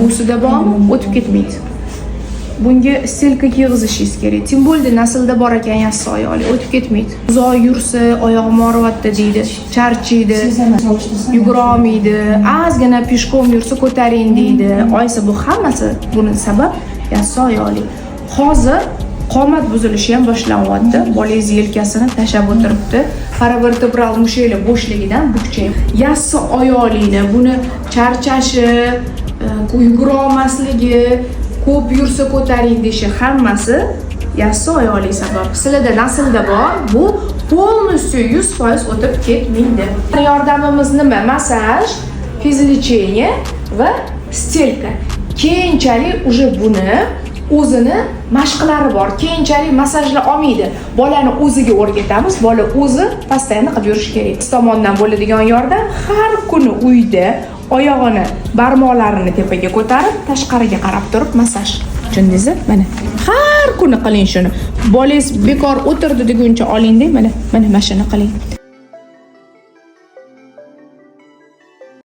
Busida bormi, o'tib ketmaydi. Bunga stelka kiyg'izishingiz kerak. Tim bo'ldi naslda bor ekan yassi oyoqli, o'tib ketmaydi. Uzoq yursa, oyog'im og'riyapti deydi, charchaydi, yugura olmaydi. Ozgina peshkom yursa ko'taring deydi. Oysa bu hammasi buni sabab yassi oyoqli. Hozir qomat buzilishi ham boshlanyapti. Bolangiz yelkasini tashab o'tiribdi. Paravertebral mushaklar bo'shligidan bukchayib. Yassi oyoqlikni buni charchashi, yugura olmasligi, ko'p yursa ko'taring deyishi hammasi yassi oyoqlik sabab. Sizlarda naslda bor, bu полностью 100% o'tib ketmaydi. Yordamimiz nima? Massaj, fizlechение va stelka. Keyinchalik уже buni o'zini mashqlari bor. Keyinchalik massajla olmaydi. Bolani o'ziga o'rgatamiz. Bola o'zi постоянно qilib yurish kerak. Biz tomonidan bo'ladigan yordam har kuni uyda oyog'ini, barmoqlarini tepaga ko'tarib, tashqariga qarab turib massaj. Tushundingizmi? Mana har kuni qiling shuni. Bolangiz bekor o'tirdi deguncha olingda, mana shuni qiling.